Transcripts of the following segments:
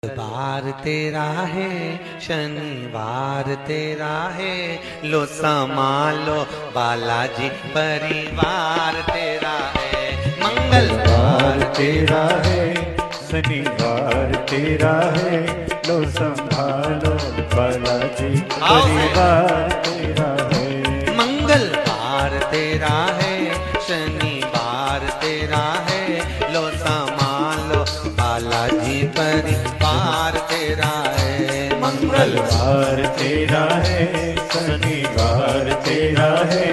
बार तेरा है, शनिवार तेरा है, लो संभालो बालाजी परिवार तेरा है। मंगलवार तेरा है, शनिवार तेरा है, लो संभालो बालाजी परिवार तेरा है। मंगलवार तेरा है, शनिवार तेरा है, लो संभालो बालाजी परिवार तेरा है। मंगलवार तेरा है, शनिवार तेरा है,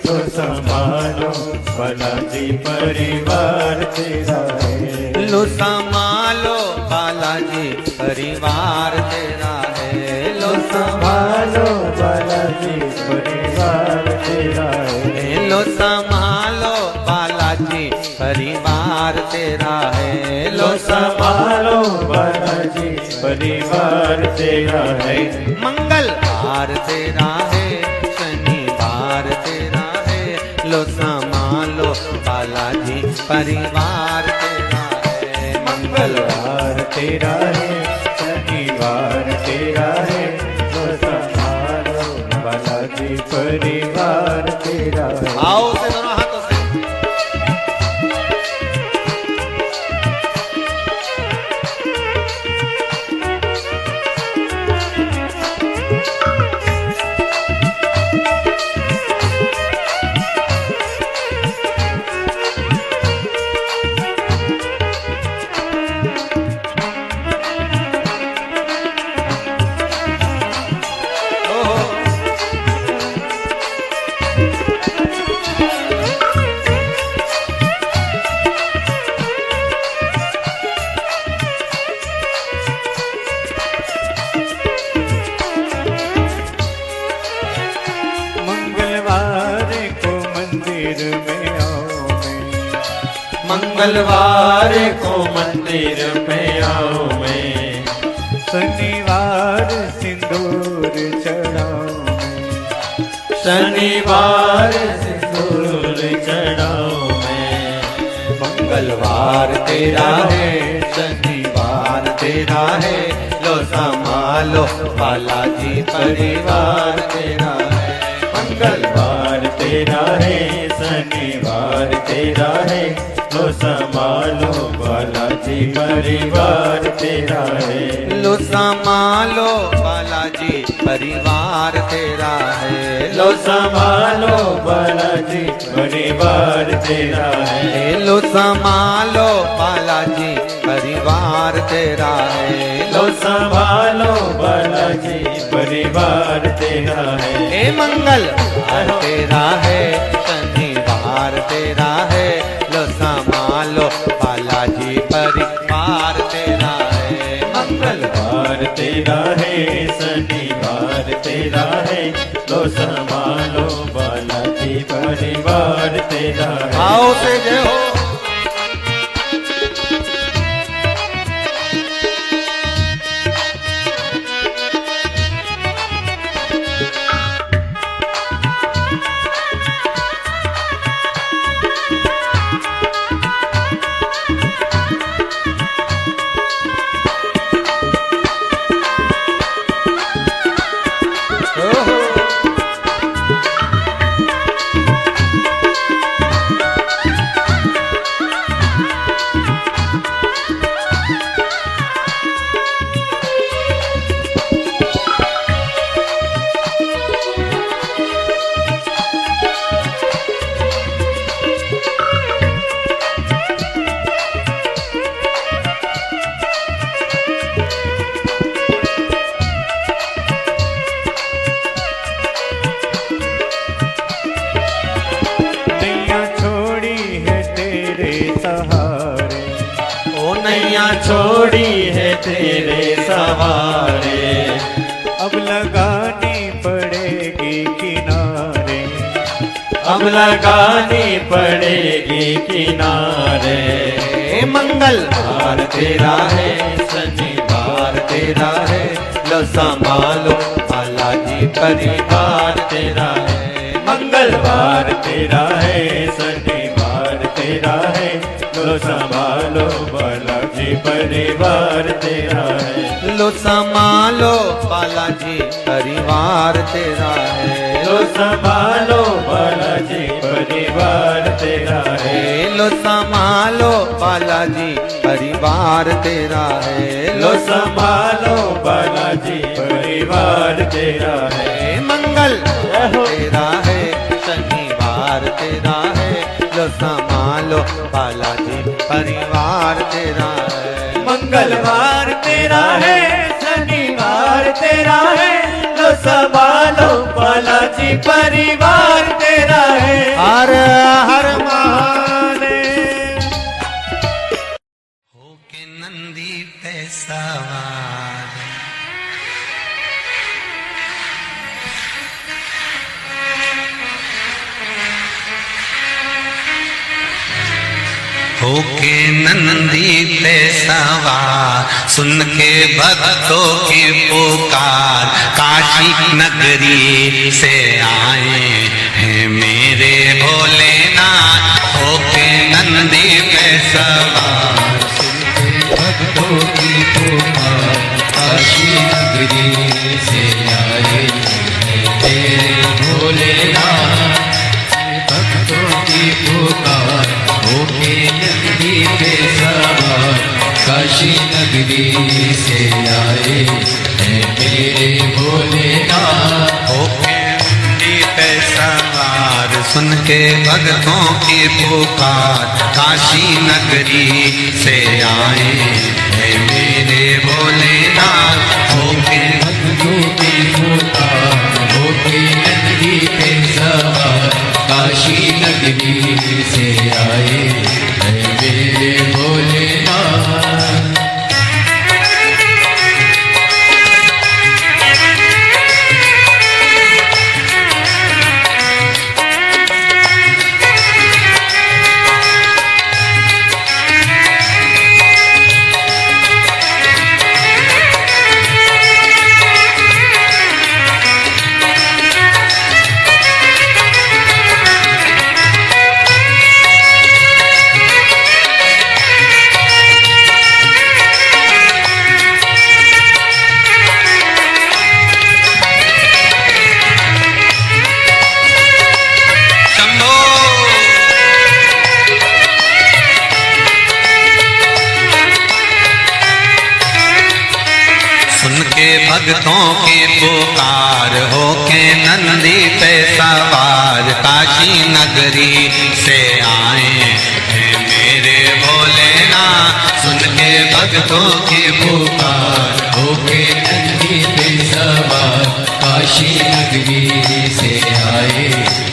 लो संभालो बालाजी परिवार तेरा है। लो संभालो बालाजी परिवार तेरा है। लो संभालो बालाजी परिवार तेरा है। लो संभालो बालाजी परिवार तेरा है। लो संभालो बालाजी परिवार तेरा है। मंगलवार तेरा है, शनिवार तेरा है, लो संभालो बालाजी परिवार तेरा है। मंगलवार तेरा है, शनिवार तेरा है, लो संभालो बालाजी परिवार तेरा है। आओ से दोनों हाथों से। मंगलवार को मंदिर में आओ मैं, शनिवार सिंदूर चढ़ाओ मैं, शनिवार सिंदूर चढ़ाओ मैं। मंगलवार तेरा है, शनिवार तेरा है, लो संभालो बालाजी परिवार तेरा है। मंगलवार तेरा है, शनिवार तेरा है, लो संभालो बालाजी परिवार तेरा है। लो संभालो बालाजी परिवार तेरा है। लो संभालो बालाजी परिवार तेरा है। लो संभालो बालाजी परिवार तेरा है। लो संभालो बालाजी परिवार तेरा है। हे मंगलवार तेरा है, शनिवार तेरा है, लो संभालो बालाजी परिवार तेरा है। मंगलवार तेरा है, शनिवार तेरा है, लो संभालो बालाजी परिवार तेरा है। आओ से जय हो। नैया छोड़ी है तेरे सहारे, अब लगानी पड़ेगी किनारे, अब लगानी पड़ेगी किनारे। मंगलवार तेरा है, शनिवार तेरा है, लो संभालो बालाजी परिवार तेरा है। मंगलवार तेरा है, शनिवार तेरा है, लो संभालो बालाजी बालाजी परिवार तेरा है। लो संभालो बालाजी परिवार तेरा है। लो संभालो बालाजी परिवार तेरा है। लो संभालो बालाजी परिवार तेरा है। लो संभालो बालाजी परिवार तेरा है। मंगल तेरा है, शनिवार तेरा है। लो संभालो बालाजी परिवार तेरा है। मंगलवार तेरा है, शनिवार तेरा है। लो संभालो बालाजी परिवार तेरा है। हर हर महादेव। होके नंदी पे सवार, होके नंदी पे सवार, सुन के भक्तों की पुकार, काशी नगरी से आए हैं मेरे भोलेनाथ। होके नंदी पे सवार, सुन के भक्तों की पुकार, काशी नगरी से आए हैं मेरे भोलेनाथ। भक्तों की पुकार, होके नगरी पे सवार, काशी नगरी से आए हैं मेरे भोलेनाथ। होके नगरी पे सवार, सुन के भक्तों की पुकार, काशी नगरी से आए हैं मेरे भोलेनाथ। होके भक्तों की पुकार, होके नगरी पे सवार, काशी नगरी से आए हैं मेरे भोलेनाथ। भक्तों की पुकार, होके नंदी पे सवार, काशी नगरी से आए हैं मेरे भोलेनाथ। सुन के भक्तों की पुकार, होके नंदी पे सवार, काशी नगरी से आए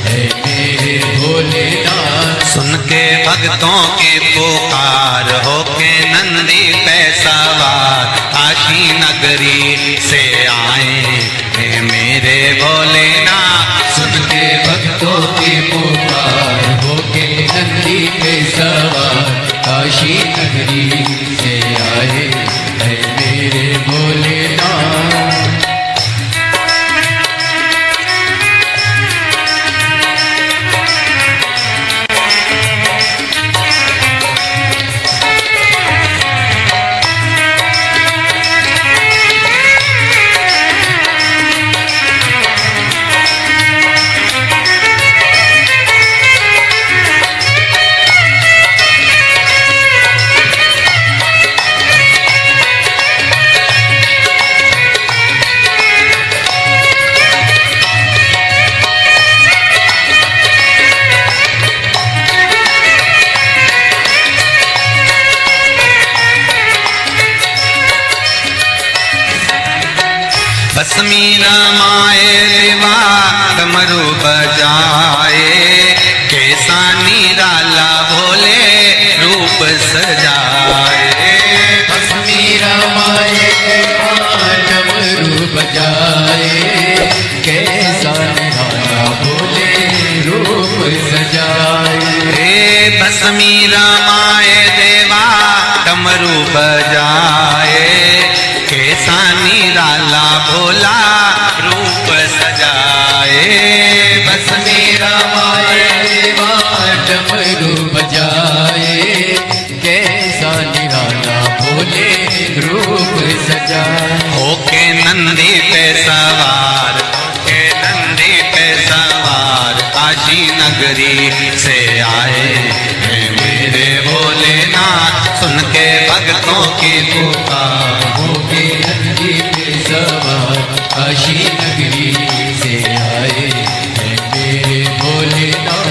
हैं मेरे भोलेनाथ। सुन के भक्तों की पुकार, होके नंदी पे सवार, काशी नगरी से आए हैं मेरे भोलेनाथ। सुन के भक्तों की पुकार, होके नंदी पे सवार, काशी नगरी से आए हैं मेरे भोलेनाथ। भस्मी रमाए देवा डमरू बजाए, कैसा निराला भोले रूप सजाए। भस्मी रमाए देवा डमरू बजाए, कैसा निराला भोले रूप सजाए। भस्मी रमाए देवा डमरू बजाए, कैसा निराला भोला रूप सजाए। भस्मी रमाए देवा डमरू बजाए, कैसा निराला जाए। होके नंदी पे सवार, होके नंदी पे सवार काशी नगरी से आए हैं मेरे भोलेनाथ। सुन के भक्तों की पुकार, होके नंदी पे सवार काशी नगरी से आए हैं मेरे भोलेनाथ।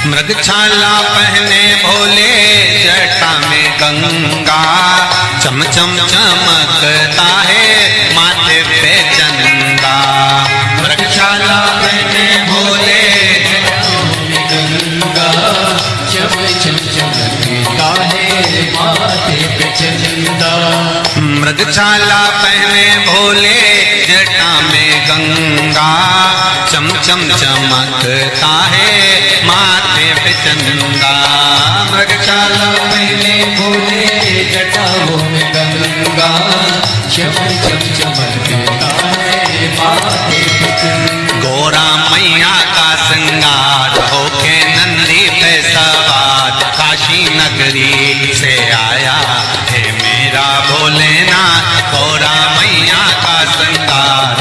मृगछाला पहने भोले जटा में गंगा, चम चम चमकता है माथे पे चंदा। मृगछाला पहने भोले जटा में गंगा, चम चम चमकता है माथे पे चंदा। मृगछाला पहने भोले जटा में गंगा, चम चम चमकता है माथे पे चंदा। मृगछाला पहने भोले जटाओं में गंगा, चम चम चमकता है माथे पे चंदा। गोरा मैया का श्रृंगार होके नंदी पे सवार काशी नगरी से आया है मेरा भोलेनाथ। गोरा मैया का श्रृंगार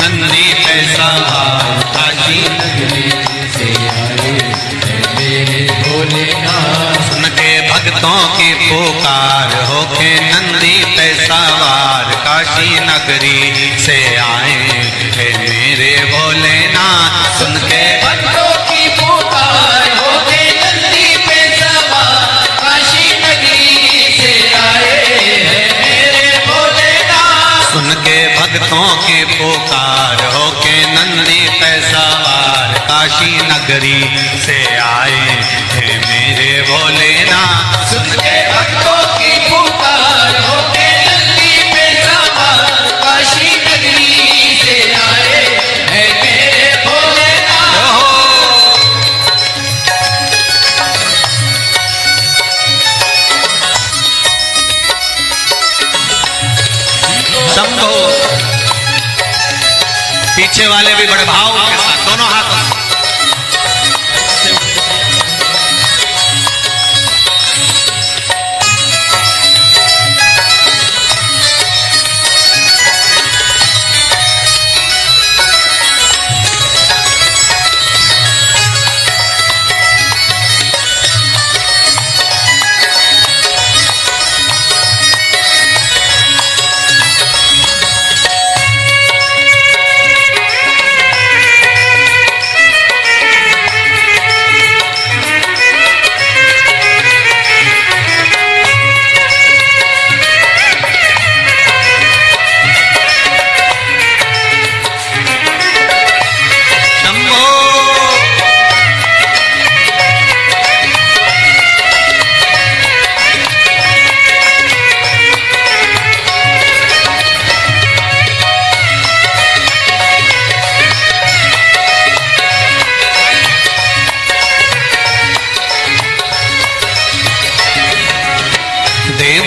नंदी पे सवार काशी नगरी से आए हैं मेरे भोलेनाथ। सुन के भक्तों की पुकार होके नंदी पे सवार काशी नगरी से आए हैं मेरे भोलेनाथ। सुन के भक्तों की पुकार होके नंदी पे सवार काशी नगरी से आए हैं मेरे भोलेनाथ। सुन के भक्तों की पुकार होके नंदी पे सवार काशी नगरी से आए हैं मेरे भोलेनाथ। सुन के भक्तों की पुकार होके नंदी पे सवार काशी नगरी से आए हैं मेरे भोलेनाथ। शंभो। पीछे वाले भी बड़े भाव के साथ दोनों हाथों से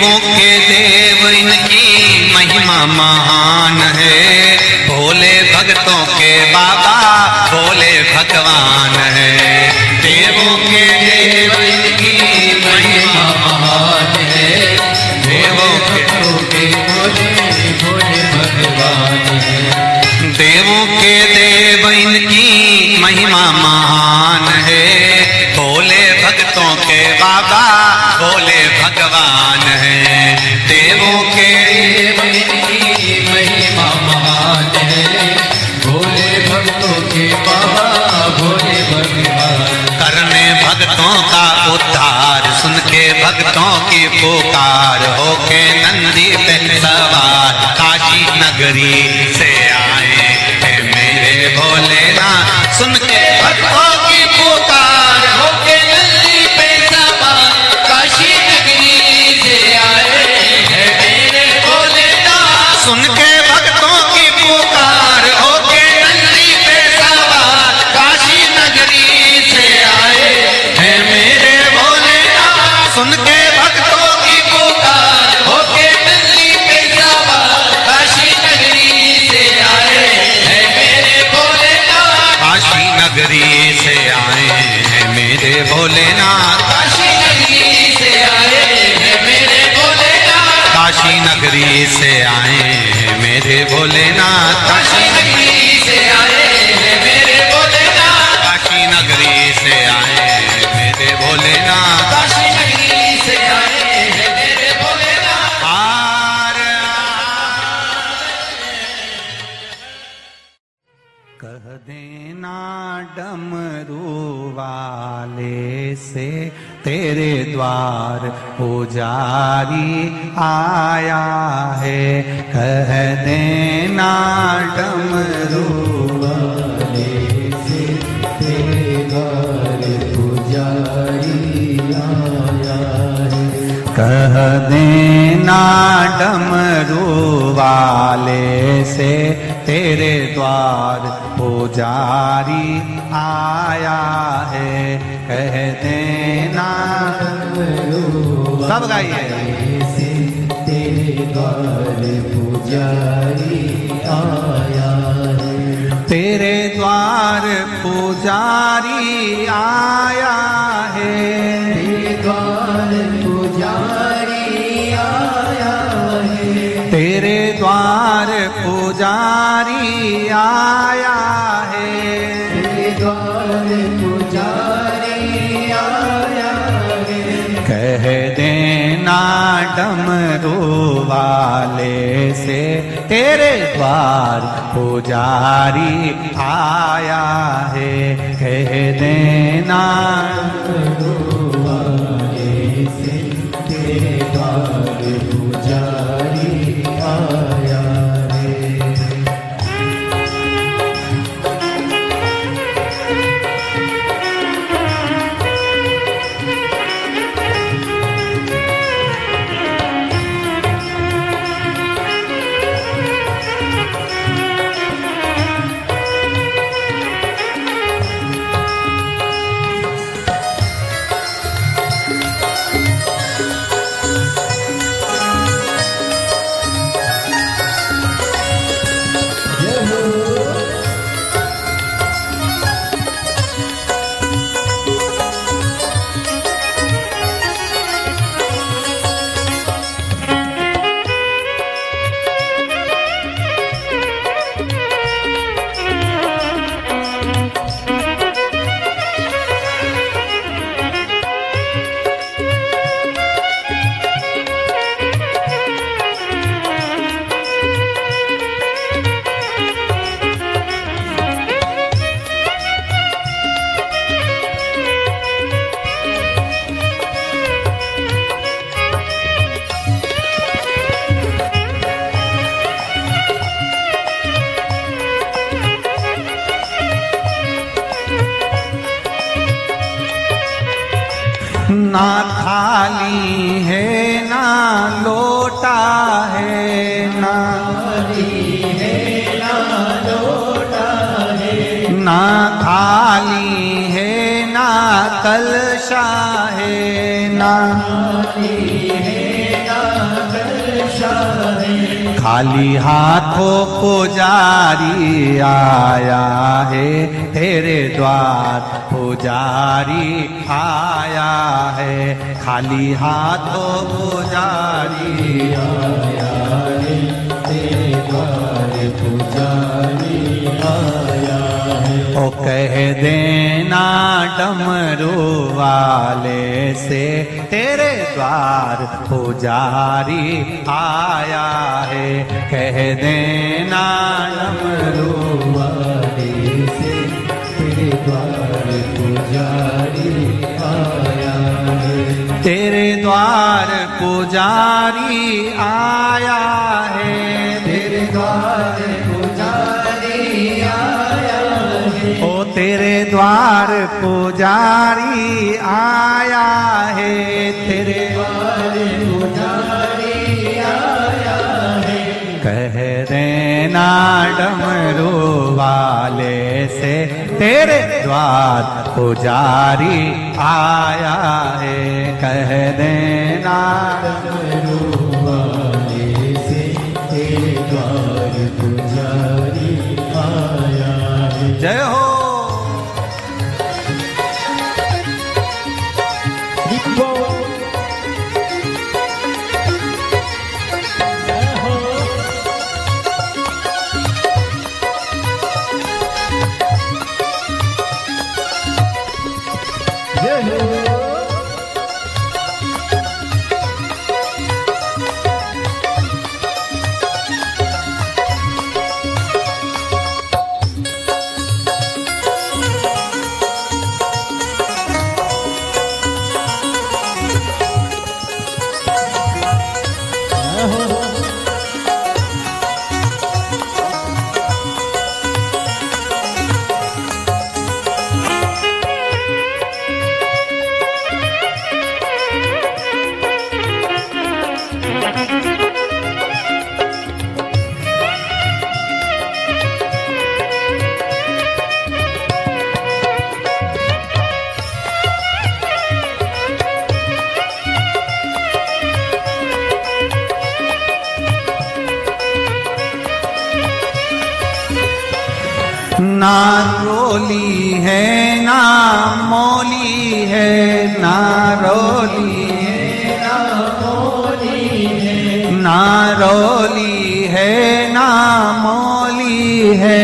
देवों के देव इनकी महिमा महान है, भोले भक्तों के बाबा भोले भगवान है। देवों के देव इनकी महिमा महान है, देवों के भोले भोले भगवान है। देवों के देव इनकी महिमा महान है, भोले भक्तों के बाबा भोले भगवान है। देवों के देव इनकी महिमा महान है, भोले भक्तों के बाबा भोले भगवान। करने भक्तों का उद्धार, सुन के भक्तों की पुकार, होके नंदी पे सवार काशी नगरी से आए हैं मेरे भोलेनाथ। सुन के भक्तों की पुकार, होके नंदी पे सवार काशी नगरी से आए हैं मेरे भोलेनाथ। सुन के भक्तों की पुकार, होके नंदी पे सवार काशी नगरी से आए हैं मेरे भोलेनाथ। सुन के भक्तों की पुकार, होके नंदी पे सवार काशी नगरी से आए हैं मेरे भोलेनाथ। काशी नगरी से आए हैं मेरे भोलेनाथ। काशी नगरी से आए हैं मेरे भोलेनाथ। काशी नगरी से आए हैं मेरे भोलेनाथ। काशी नगरी से आए हैं मेरे भोलेनाथ। काशी नगरी से आए हैं मेरे भोलेनाथ। काशी नगरी से आए हैं मेरे भोलेनाथ। आर कह देना डमरू वाले से तेरे द्वार पुजारी आया है। कह देना डमरू वाले से तेरे द्वार पुजारी आया है। कह देना डमरू वाले से तेरे द्वार पुजारी आया है। कह देना सब गाइए से तेरे द्वार पुजारी आया है। तेरे द्वार पुजारी आया है। तेरे द्वार पुजारी आया है। तेरे द्वार पुजारी आया है। तेरे द्वार पुजारी आया है। कह देना डमरू वाले से तेरे द्वार पुजारी आया है। कह देना डमरू वाले से तेरे द्वार पुजारी आया है। ना थाली है ना लोटा है, ना थाली है ना लोटा है, ना थाली है ना कलशा है, ना थाली है ना खाली हाथों पुजारी आया है तेरे द्वार, पुजारी आया है। खाली हाथों पुजारी आया है तेरे द्वार, पुजारी आया है। ओ कह देना डमरू वाले से तेरे द्वार पुजारी आया है। कह देना डमरू वाले से तेरे द्वार पुजारी आया है। तेरे द्वार पुजारी आया है, तेरे द्वार पुजारी आया है। ओ तेरे द्वार पुजारी आया है, तेरे द्वार पुजारी आया है। कह देना डमरू वाले से तेरे द्वार पुजारी आया है। कह देना डमरू वाले से तेरे द्वार पुजारी आया है। जय हो। ना रोली है ना मोली है, ना रोली है ना मोली है। ना रोली है ना मोली है,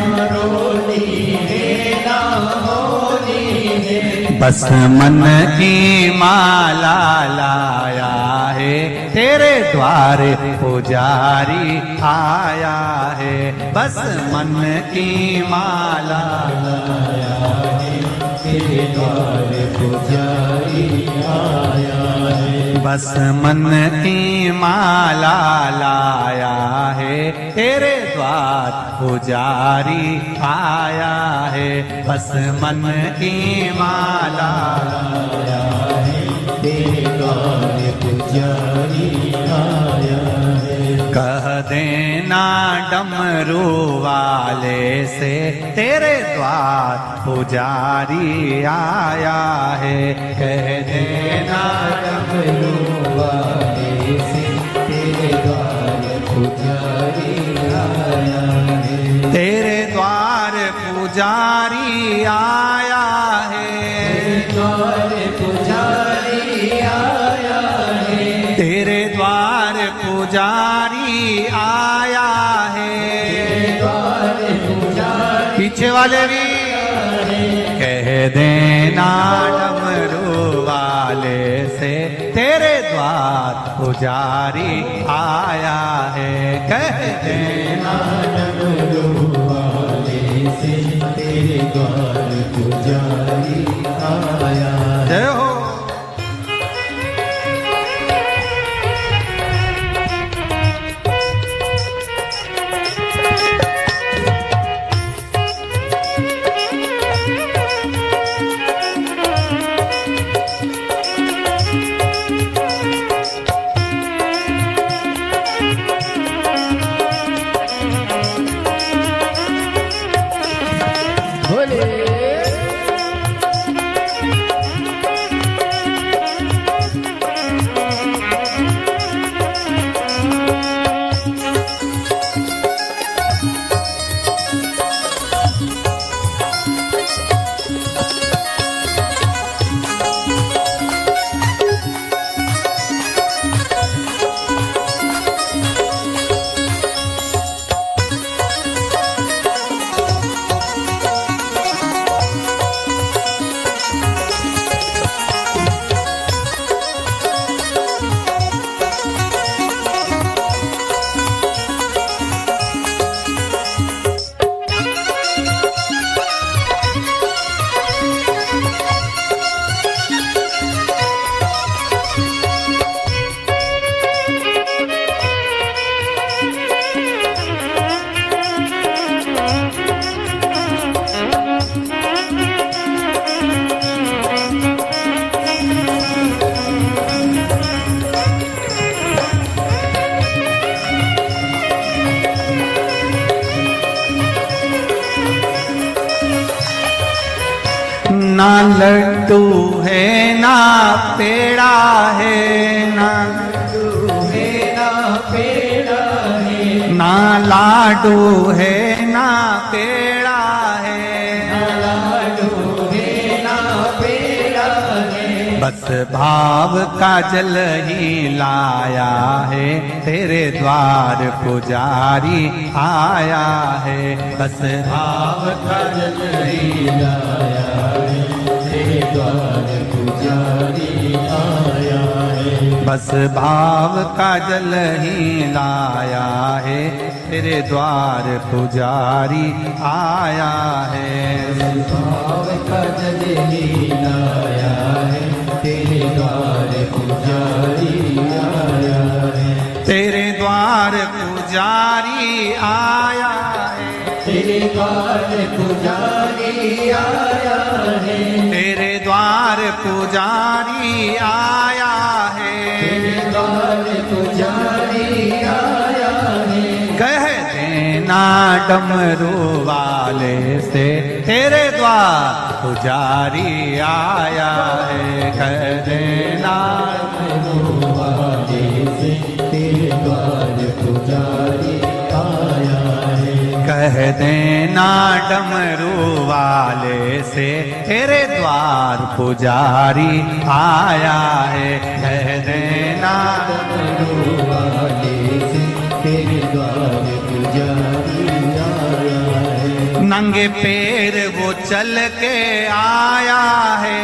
ना रोली है ना मोली है। बस मन की माला लाया है तेरे द्वार पुजारी आया है। बस मन की माला लाया है तेरे द्वार पुजारी आया है। बस मन की माला लाया है तेरे द्वार पुजारी आया है। बस मन की माला लाया है तेरे द्वार पुजारी आया है। कह देना डमरू वाले से तेरे द्वार पुजारी आया है। कह देना डमरू वाले से तेरे द्वार पुजारी आया है। तेरे द्वार पुजारी आया है, द्वार पुजारी आया है। तेरे द्वार पुजारी आया है, द्वार पुजारी। पीछे वाले भी कह देना डमरू वाले से तेरे द्वार पुजारी आया है। कह देना डमरू वाले से तेरे द्वार पुजारी आया। जय हो। ना लड्डू है ना पेड़ा है, ना ना लाडू है ना पेड़ा है, बस भाव का जल ही लाया है, तेरे द्वार पुजारी आया है। बस भाव का जल ही लाया है, तेरे द्वार पुजारी आया है। बस भाव का जल ही लाया है, तेरे द्वार पुजारी आया है। भाव का जल ही लाया है, तेरे द्वार पुजारी आया है। तेरे द्वार पुजारी आया है, तेरे द्वार पुजारी आया है। तेरे द्वार पुजारी आया है, तेरे द्वार पुजारी आया है। कह देना डमरू वाले से, तेरे द्वार पुजारी आया है। कह देना डमरू वाले से, तेरे द्वार पुजारी आया है। कह देना डमरू वाले से, तेरे द्वार पुजारी आया है। कह देना डमरू वाले से, तेरे द्वार पुजारी आया है। नंगे पैर वो चल के आया है,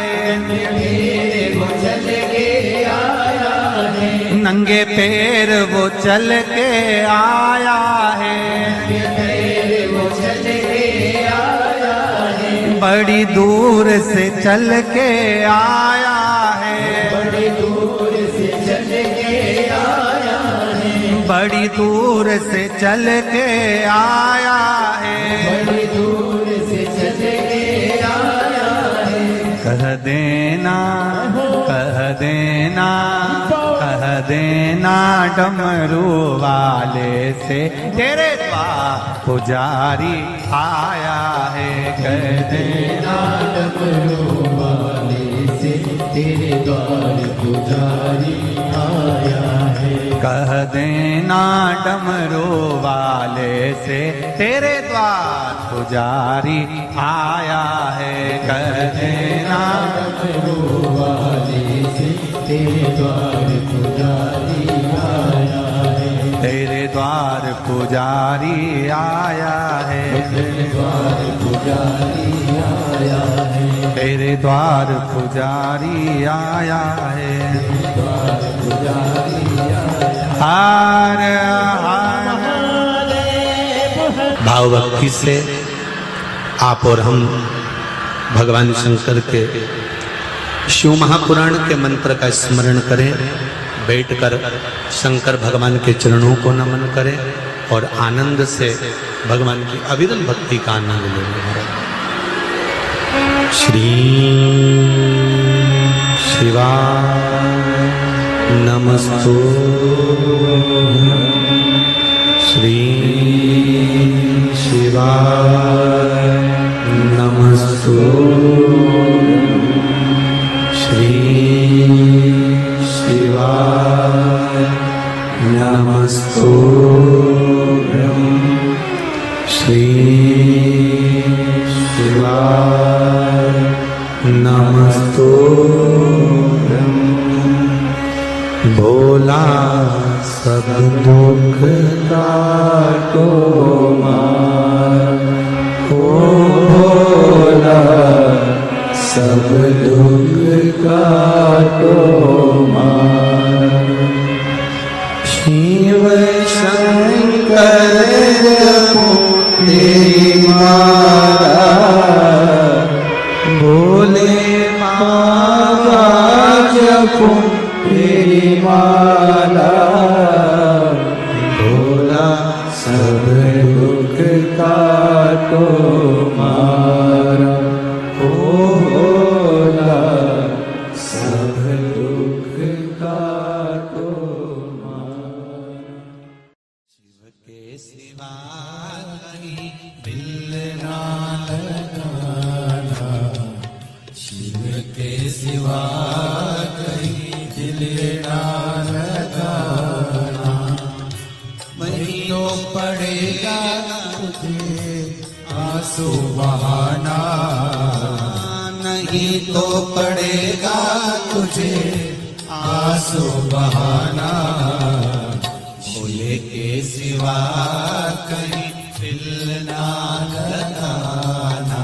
नंगे पैर वो चल के आया है, बड़ी दूर से चल के आया है, बड़ी दूर से चल के आया है, बड़ी दूर से चल के आया है, बड़ी दूर से चल के आया है। कह देना, कह देना, कह देना डमरू वाले से, तेरे द्वार पुजारी आया है। कह देना डमरू वाले से, तेरे द्वार पुजारी आया है। कह देना डमरू वाले से, तेरे द्वार पुजारी आया है। कह देना डमरू वाले से, तेरे द्वार पुजारी आया है। तेरे द्वार पुजारी आया है, तेरे द्वार पुजारी आया है। तेरे द्वार पुजारी आया है, द्वार पुजारी आया। हार भाव भक्ति से आप और हम भगवान शंकर के शिव महापुराण के मंत्र का स्मरण करें, बैठकर शंकर भगवान के चरणों को नमन करें और आनंद से भगवान की अविरल भक्ति का आनंद लें। श्री शिवाय नमस्तु, श्री शिवाय नमस्तु, श्री शिवाय नमस्तुभ्यं, श्री शिवाय नमस्तुभ्यं। भोला सब दुख काटो मार, ओ भोला सब दुख काटो मार। शिव शंकर तेरी मारा, भोले माता जपो तेरी माला। भोला सब दुख काटो मारा, ओ भोला सब दुख काटो मारा। शिव के सिवा कहीं दिल ना लगाना, नहीं तो पड़ेगा तुझे आंसू बहाना, भोले के सिवा कहीं दिल ना लगाना,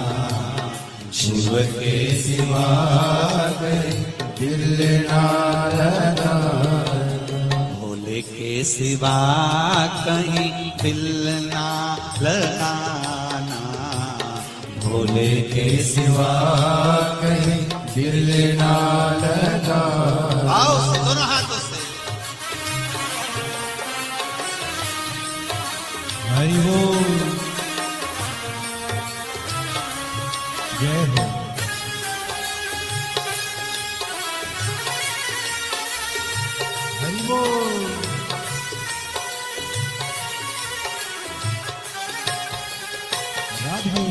शिव के सिवा कहीं दिल ना लगाना, भोले के सिवा कहीं दिल ना लगाना, भोले के सिवा कहीं दिल ना लगाना। आओ से दोनों हाथों से। हरि बोल, जय हो। हरि बोल, राधे।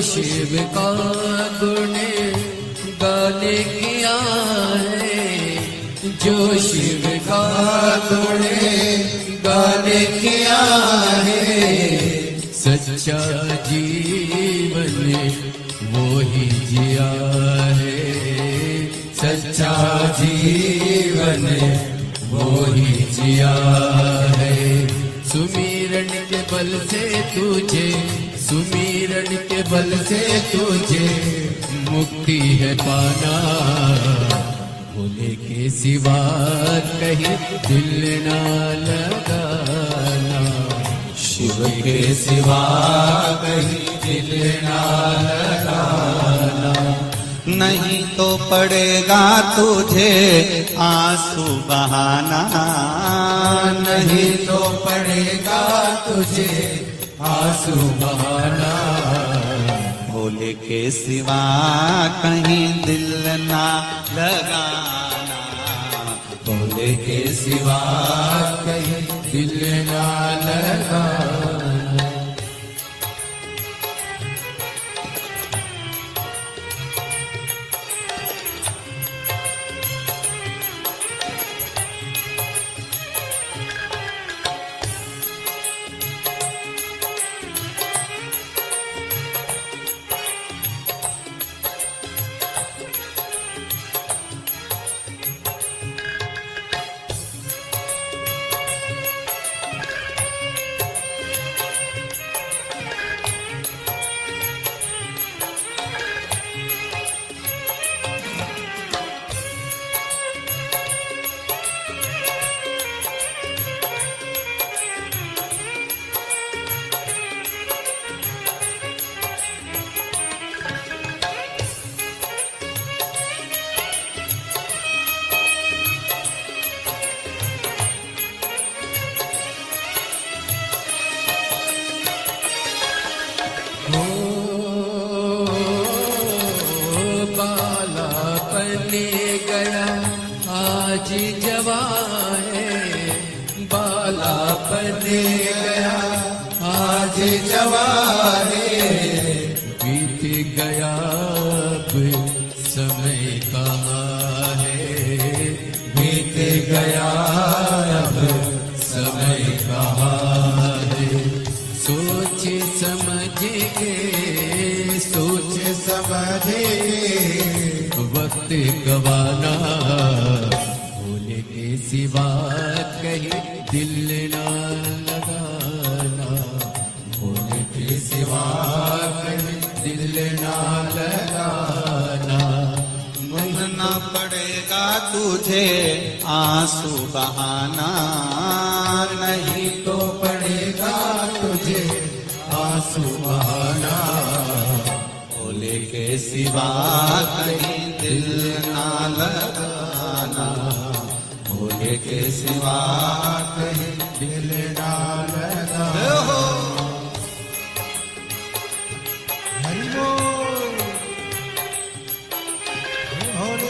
शिव का गुण गाने किया है, जो शिव का गुण गाने किया है, सच्चा जीवन वो ही जिया है, सच्चा जीवन वो ही जिया है। सुमिरन के बल से तुझे, सुमिरन के बल से तुझे मुक्ति है पाना, भोले के सिवा कहीं दिल ना लगाना, शिव के सिवा कहीं दिल ना लगाना, नहीं तो पड़ेगा तुझे आंसू बहाना, नहीं तो पड़ेगा तुझे आंसू बहाना, भोले के सिवा कहीं दिल ना लगाना, भोले के सिवा कहीं दिल ना लगाना। आज जवान है, बाला बन गया आज जवानी, बीत गया अब समय कहाँ है, बीत गया अब समय कहाँ है। सोच समझ के, सोच समझ के वक्त गवाना, भूल के सिवा कहीं दिल ना लगाना, भूल के सिवा कहीं दिल ना लगाना। बहना पड़ेगा तुझे आंसू बहाना, नहीं तो पड़ेगा तुझे आंसू बहाना, भोले के सिवा कहीं दिल ना लगाना, भोले के सिवा कहीं दिल ना लगाना। हरि बोल, हरि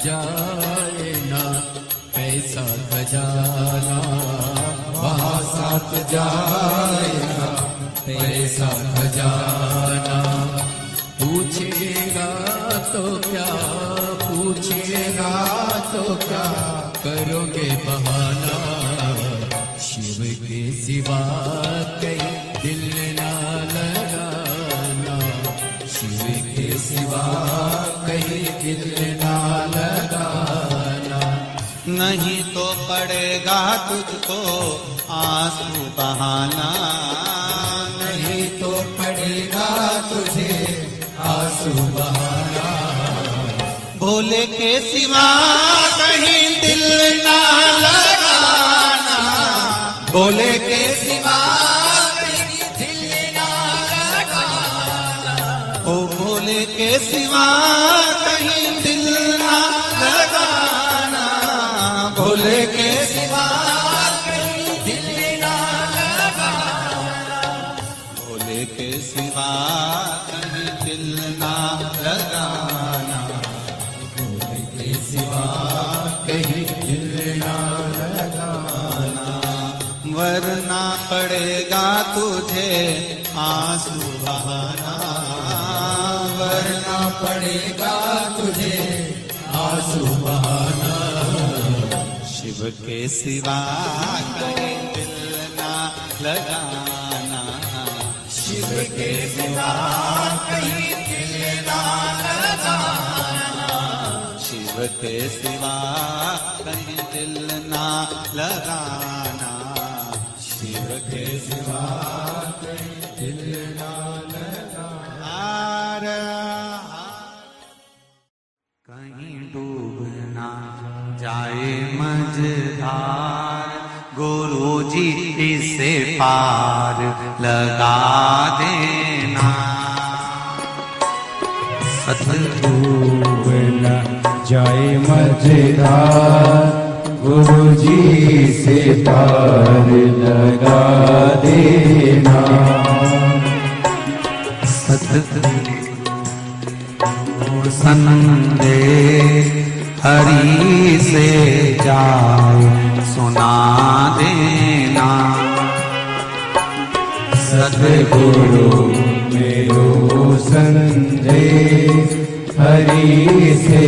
जाए ना पैसा खजाना, वहाँ साथ जाए ना पैसा खजाना। पूछेगा तो क्या, पूछेगा तो क्या करोगे बहाना, शिव के सिवा कहीं दिल ना लगाना, शिव के सिवा कहीं दिल ना लगाना। नहीं तो पड़ेगा तुझको आंसू बहाना, नहीं तो पड़ेगा तुझे आंसू बहाना। भोले के सिवा कहीं दिल ना लगाना, भोले के सिवा कहीं दिल ना लगाना, ओ भोले के सिवा कहीं दिल ना लगाना, भोले के सिवा कहीं दिल ना लगाना, भोले के सिवा कहीं दिल ना लगाना, भोले के सिवा कहीं दिल ना लगाना। वरना पड़ेगा तुझे आंसू बहाना, वरना पड़ेगा तुझे आंसू बहाना। शिव के सिवा कहीं दिल ना लगाना, शिव के सिवा कहीं दिल ना लगाना, शिव के सिवा कहीं दिल ना लगाना, शिव के सिवा कहीं डूब ना जाए मझधार, गुरु जी इसे पार लगा देना। डूब न जाए मझधार, गुरु जी से पार लगा देना। सतगुरु संदेश हरि से जाए सुना देना। सतगुरु मेरो संदेश हरि से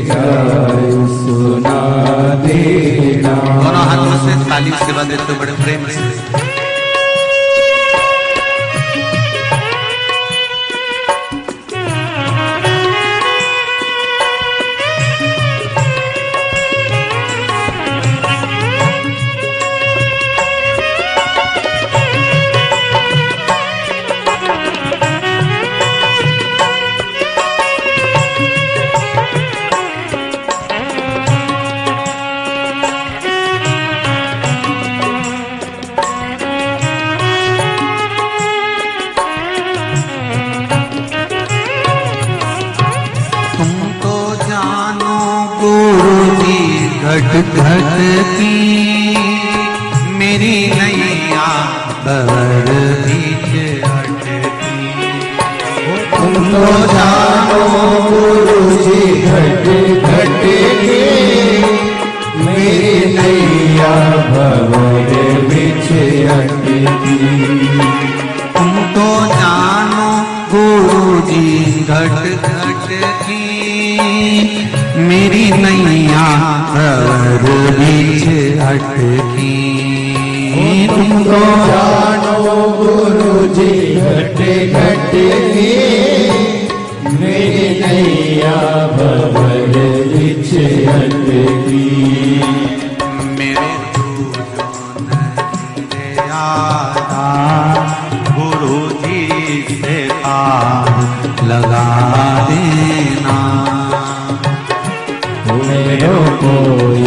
जाए सुना देना। दोनों हाथों से ताली सेवा देते बड़े प्रेम से। घट घट की मेरी नैया भंवर बीच अटकी। तुम तो जानो गुरु जी घट घट की मेरी नैया भंवर बीच अटकी। तुम तो जानो गुरु जी घट घट की मेरी नैया भंवर बीच अटकी। तुम तो जानो गुरु जी घट घट की मेरी नैया भंवर बीच अटकी। मेरे दूजो नहीं आता गुरु जी से पार लगा देना। मेरो कोई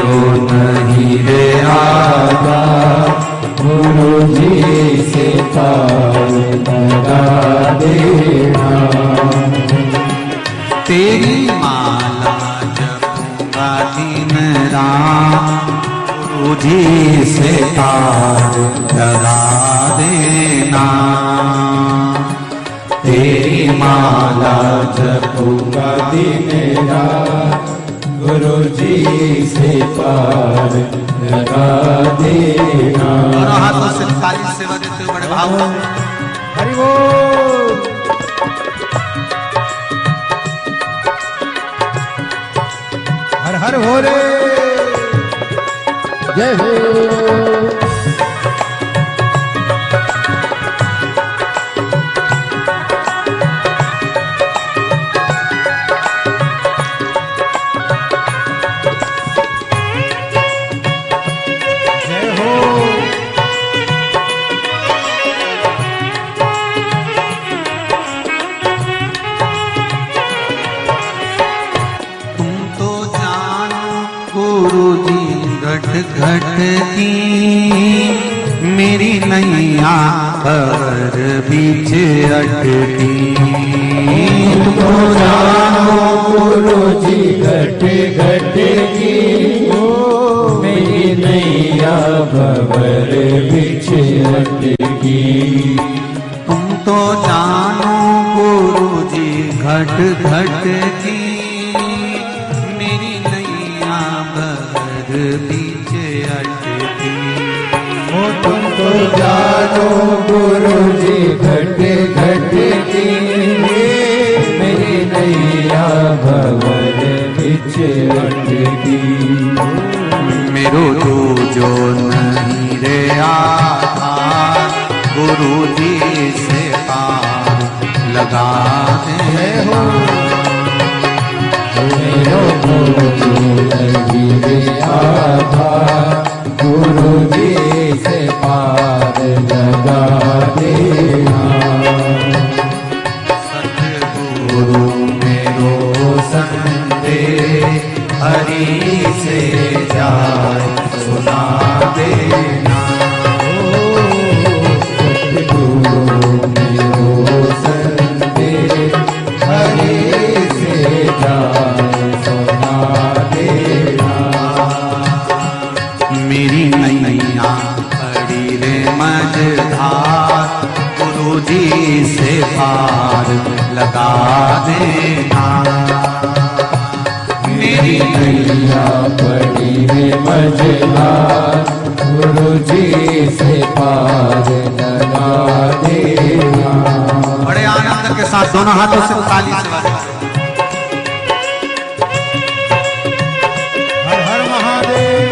नहीं रे आता गुरु जी से पार लगा देना। तेरी माला जपूंगा दिन रात गुरु जी से पार लगा देना। तेरी माला जपूंगा दिन रात गुरु जी से पार लगा देना। दोनों हाथों से ताली सेवा देते हुए बड़े भाव से। हरि बोल। हर हर हो रे जय हो। घट घट की मेरी नैया भंवर बीच अटकी। तुमको जानो गुरु जी घट घट की मेरी नैया भंवर बीच अटकी। तुम तो जानो गुरु जी घट घट की मेरी नैया भंवर बीच अटकी। तुमको जानो गुरु जी घट घट की मेरी नैया भंवर बीच अटकी। मेरो जो नहीं रे आधार गुरु जी से पार लगा दे हो। मेरो जो नहीं रे आधार गुरु जी से पार लगा पार लगा देना। मेरी नैया पड़ी है मझधार, गुरु जी से पार लगा देना। बड़े आनंद के साथ दोनों हाथों से ताली से बजाओ। हर हर महादेव।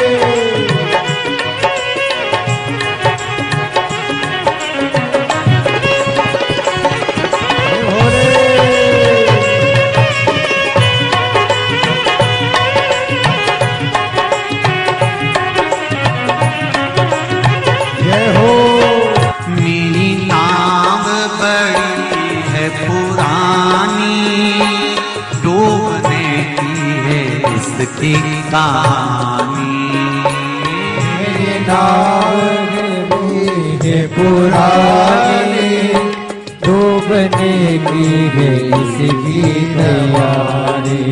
मेरी नाव बड़ी है पुरानी, डूबने की है इसकी कहानी। मेरी नाव है पुरानी, डूबने की है इसकी तैयारी।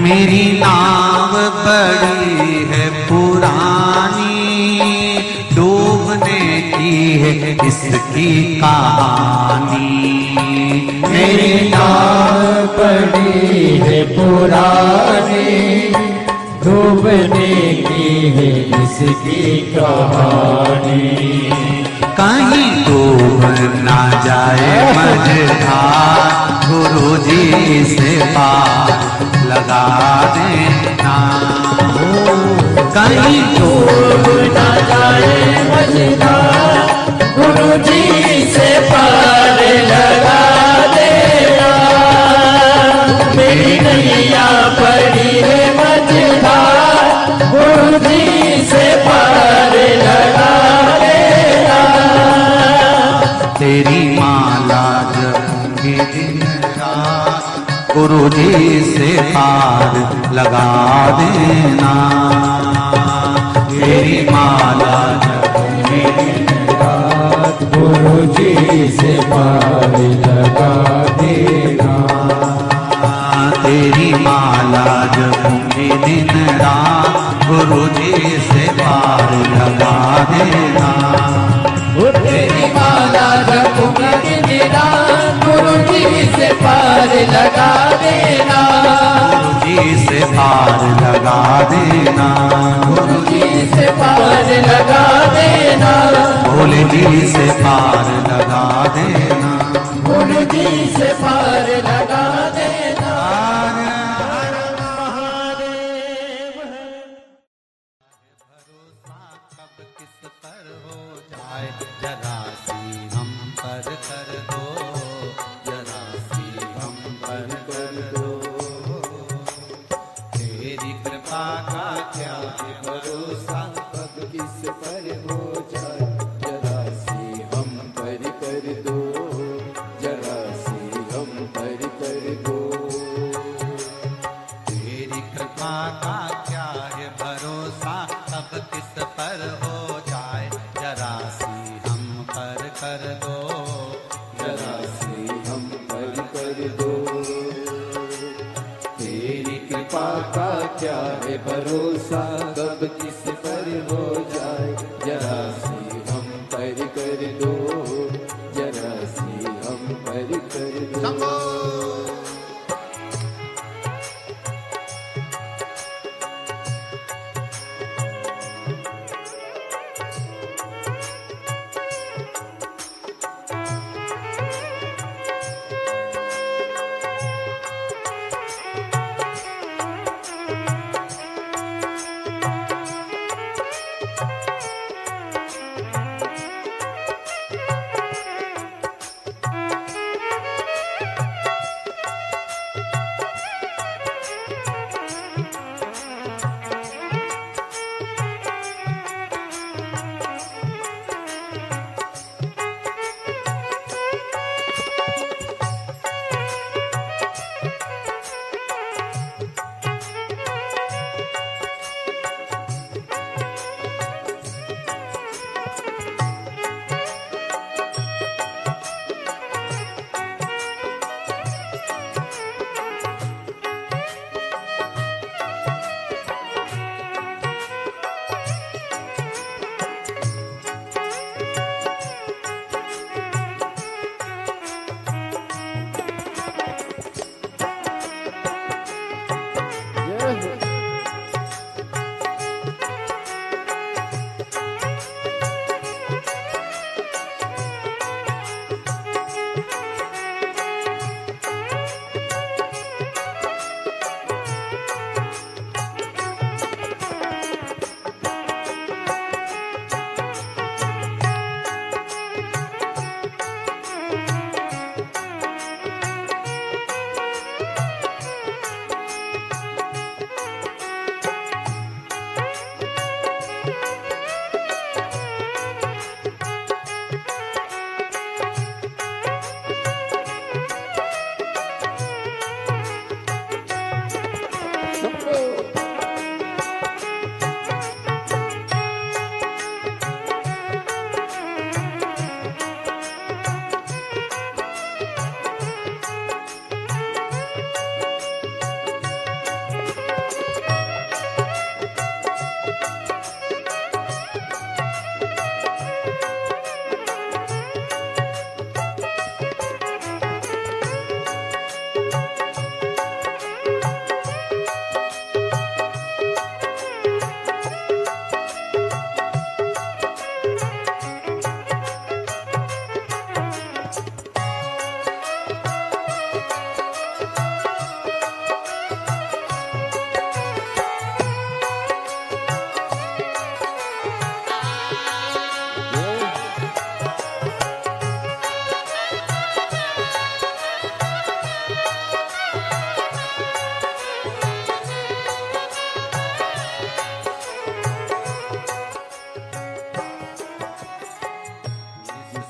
मेरी नाव बड़ी है पुरानी, डूबने की है इसकी कहानी। मेरी नाव पड़ी है पुरानी, डूबने की है इसकी कहानी। कहीं डूब ना जाए मझधार, गुरु जी से पार लगा देना। कहीं डूब ना जाए मझधार, गुरु जी से पार लगा देना। मेरी नैया पड़ी है मझधार, गुरु जी से पार लगा देना। तेरी माला जपूंगी दिन रात, गुरु जी से पार लगा देना। तेरी माला जपूंगी दिन रात, गुरु जी से पार लगा देना। तेरी माला जपूंगी दिन रात, गुरु जी से पार लगा देना। तेरी माला जपूंगी दिन रात, गुरु जी से पार लगा देना। गुरु जी से पार लगा देना। गुरु जी से पार लगा देना। भोले जी से पार लगा देना। गुरु जी से पार लगा देना। भरोसा कब किस पर हो जाए, जरा सी हम पर कर दो, जरा सी हम पर कर दो। तेरी कृपा का क्या है भरोसा, कब किस पर हो जाए, जरा सी हम पर कर दो, जरा सी हम पर कर दो। तेरी कृपा का क्या है भरोसा, कब किस पर हो जाए, जरा सी हम पर कर दो, जरा सी हम पर कर दो। तेरी कृपा का क्या है भरोसा, कब किस पर हो जाए, जरा सी हम पर कर दो, जरा सी हम पर कर दो।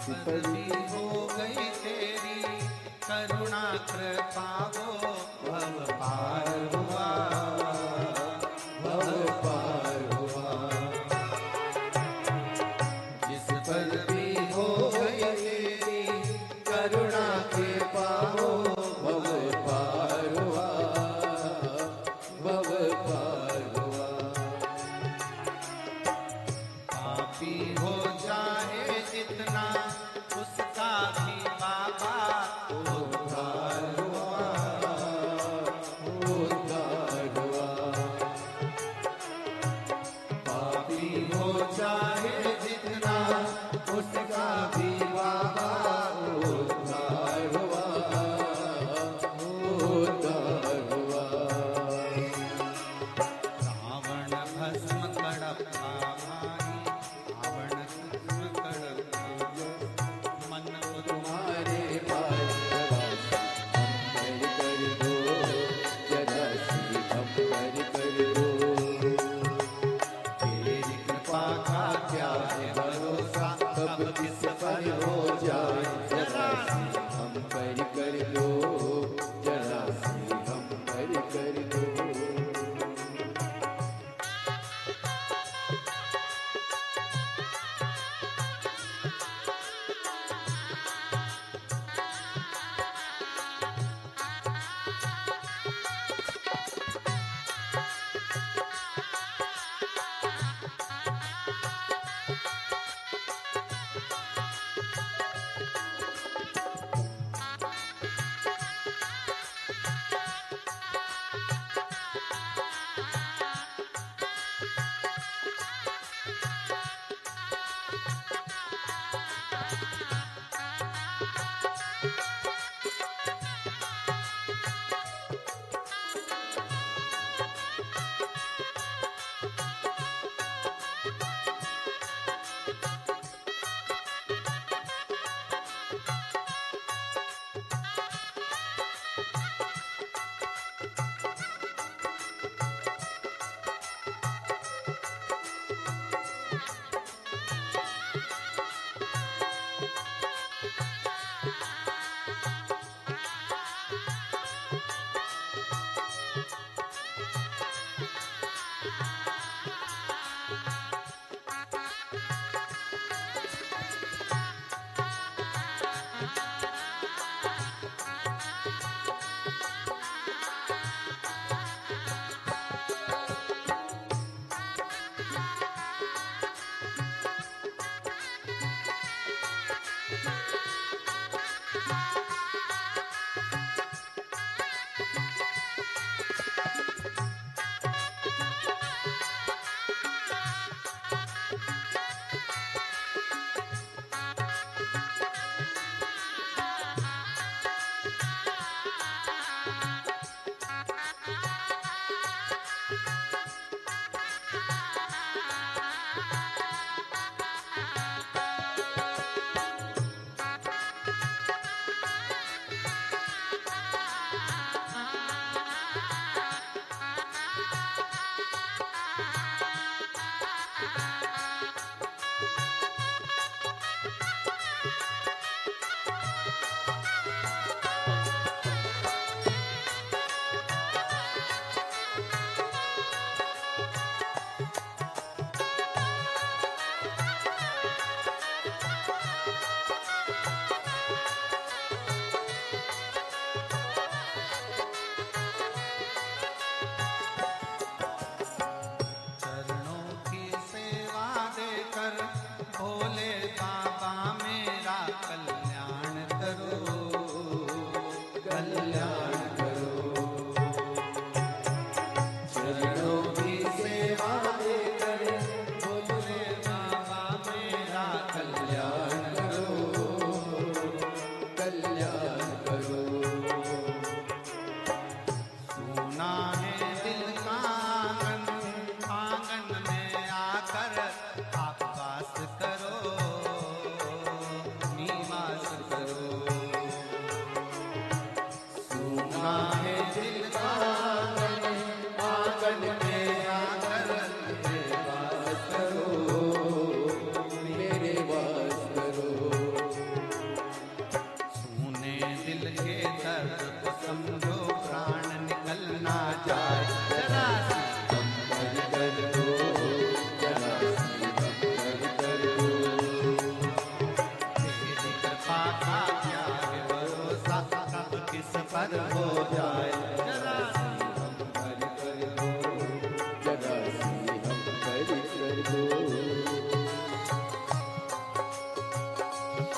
जिस पर भी हो गई तेरी करुणा कृपा वो भव पार हुआ, भव पार हुआ। जिस पर भी हो गई तेरी करुणा के पाओ भव पार हुआ, भव पार हुआ। पापी हो जाए जितना उसका भी बाबा उद्धार हुआ, उद्धार हुआ। पापी हो जाए जितना उसका भी बाबा उद्धार हुआ, उद्धार हुआ। रावण भस्म कड़प्पा भाई, रावण भस्म कड़प्पा मन को तुम्हारे पास हम कर दो, जरा सी हम कर दो। तेरी कृपा का क्या है भरोसा, कब किस पर हो जाए जरा सी हम कर दो, जरा सी हम कर दो।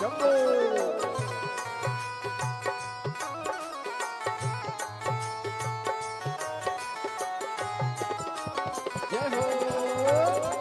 शंभो जय हो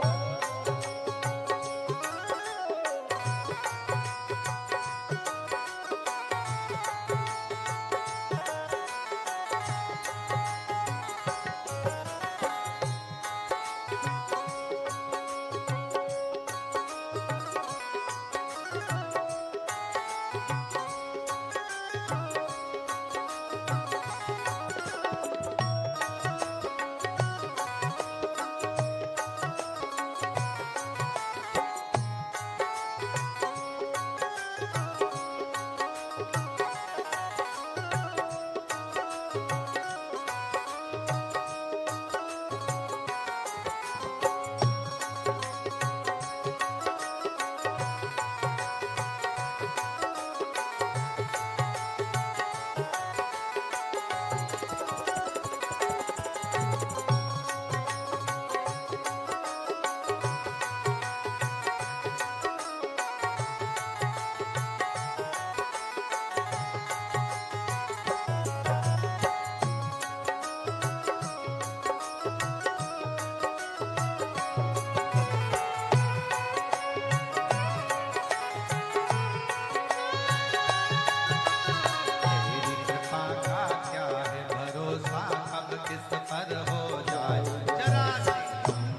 तेरी कृपा का क्या है भरोसा, कब किस पर हो जाए जरा सी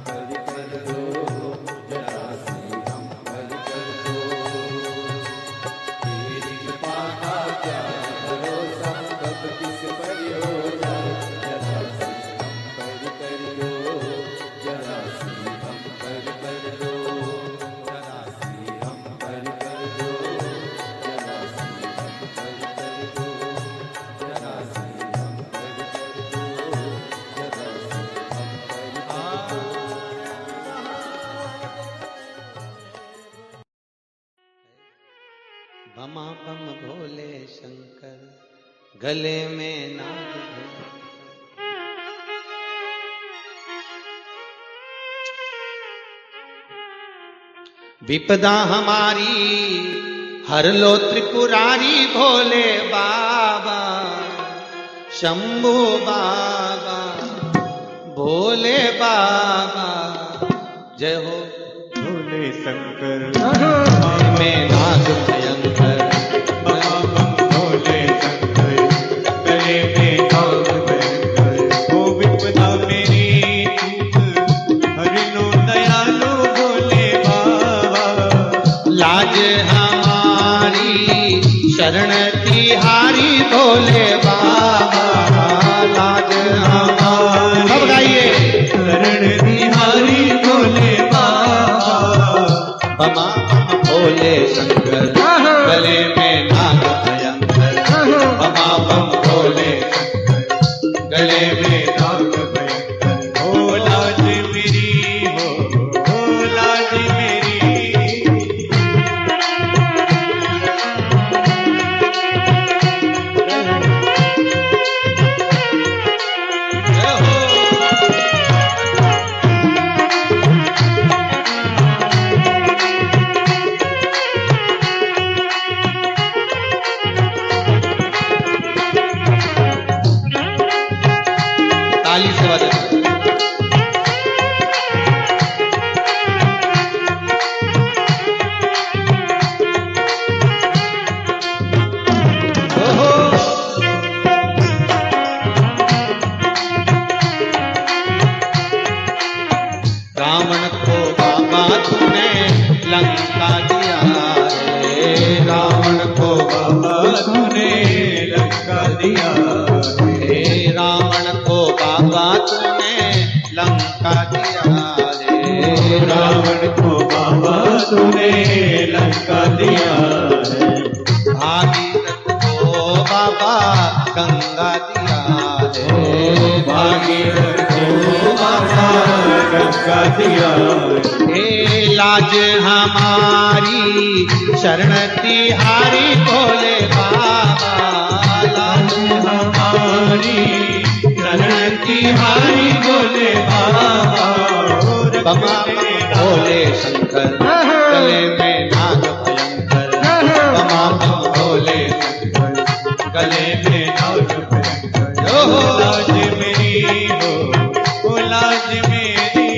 हरि कर दो जरा सी हम हरि कर दो तेरी कृपा का क्या है भरोसा कब किस पर हो जाए जरा सी हम हरि कर दो जरा सी हम हरि कर दो जरा सी हम हरि कर दो जरा सी हम हरि कर दो जरा सी हम हरि कर दो जरा सी हम हरि बमा बम भोले शंकर गले में नाग भैंकर। विपदा हमारी हर लो त्रिपुरारी भोले बाबा शंभू बाबा भोले बाबा जय हो भोले शंकर में नाग भयंकर भोले शंकर गले में नाग भयंकर ओ विपदा मेरी चूक हरि लो दयालु भोले बाबा लाज हमारी शरण तिहारी भोले बाबा लाज हमारी सब गाइए शरण बिहारी भोले बाबा बमा बम भोले शंकर गले में नाग भयंकर बमा बम भोले शंकर गले में नाग भयंकर ओ लाज मेरी हो लाज मेरी ताली से बजा रावण को बाबा तूने लंका दिया रे रावण को बाबा तूने लंका दिया हे रावण को बाबा तूने लंका दिया रे रावण को बाबा तूने लंका दिया है भागीरथ को बाबा गंगा दिया रे भागीरथ को बाबा गंगा दिया हे लाज हमारी शरण तिहारी भोले बाबा लाज हमारी शरण तिहारी भोले बाबा बमा भोले शंकर गले में नाग भयंकर गले में नाग भयंकर हो लाज मेरी हो लाज मेरी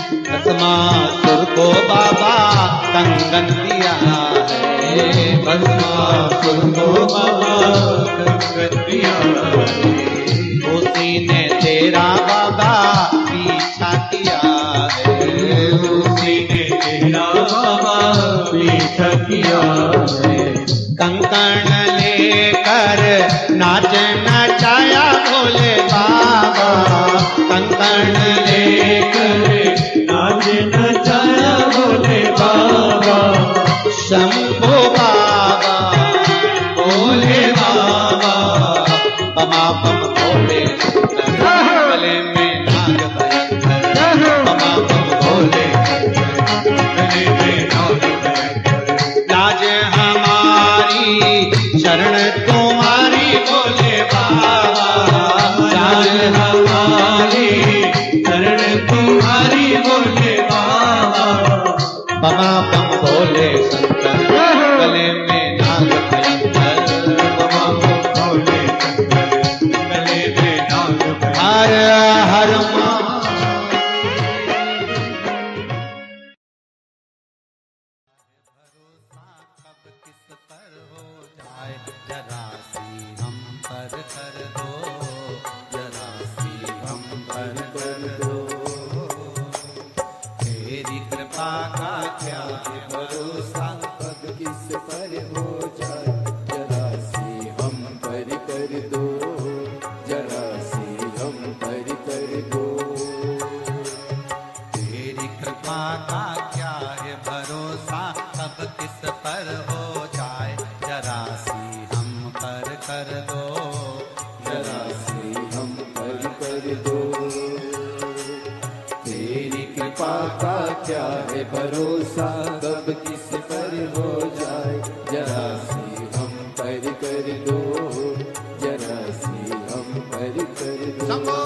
भस्मासुर को बाबा कंगन दिया है भस्मासुर को बाबा कंगन दिया है उसी ने तेरा बाबा पीछा किया है उसी ने तेरा बाबा पीछा किया है कंकण लेकर नाच नचाया भोले बाबा कंकण लेकर नाच नचाया भोले बाबा शंभो बाबा भोले बाबा बमा बम भोले गले में नाग भयंकर बमा बम भोले गले में नाग भयंकर लाज हमारी शरण तुम्हारी भोले बाबा लाज हमारी शरण तुम्हारी भोले बाबा बमा बम भोले शंकर गले में नाग भयंकर बमा बम भोले शंकर गले में नाग भयंकर हर हर मा कब किस पर हो जाए जरा सी हम पर कर दो जरा सी हम पर कर दो तेरी कृपा का क्या है भरोसा कब किस पर हो जाए जरा सी हम पर कर दो जरा सी हम पर कर दो तेरी कृपा का क्या है भरोसा कब किस पर हो जाए जरा सी हम पर कर दो जरा सी हम पर कर दो तेरी कृपा का क्या है भरोसा कब किस पर हो जाए जरा सी हम पर कर दो जरा सी हम पर कर दो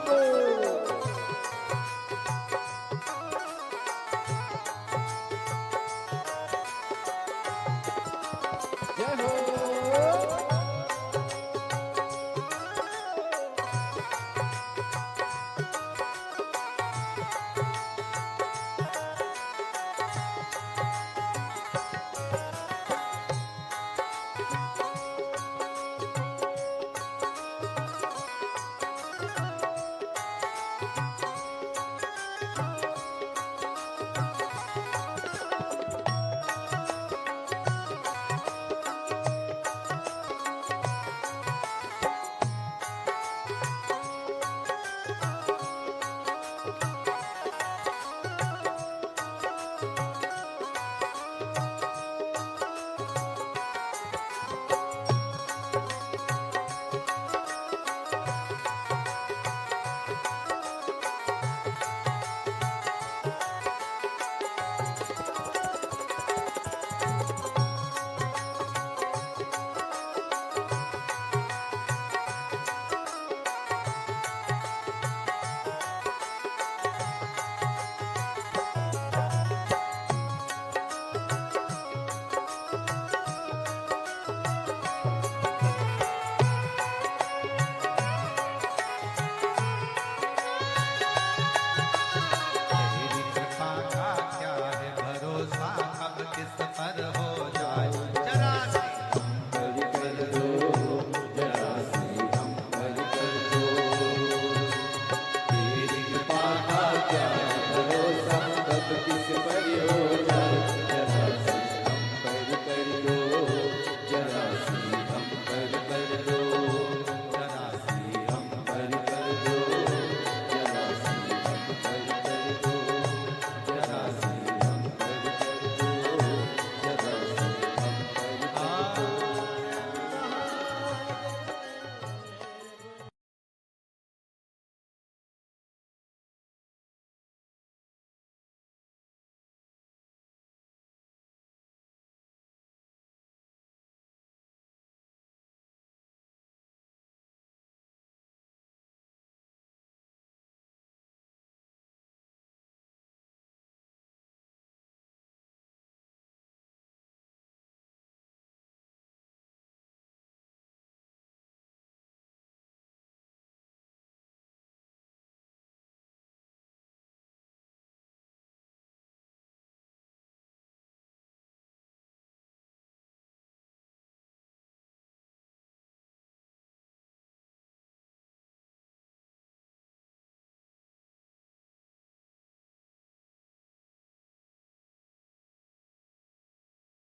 को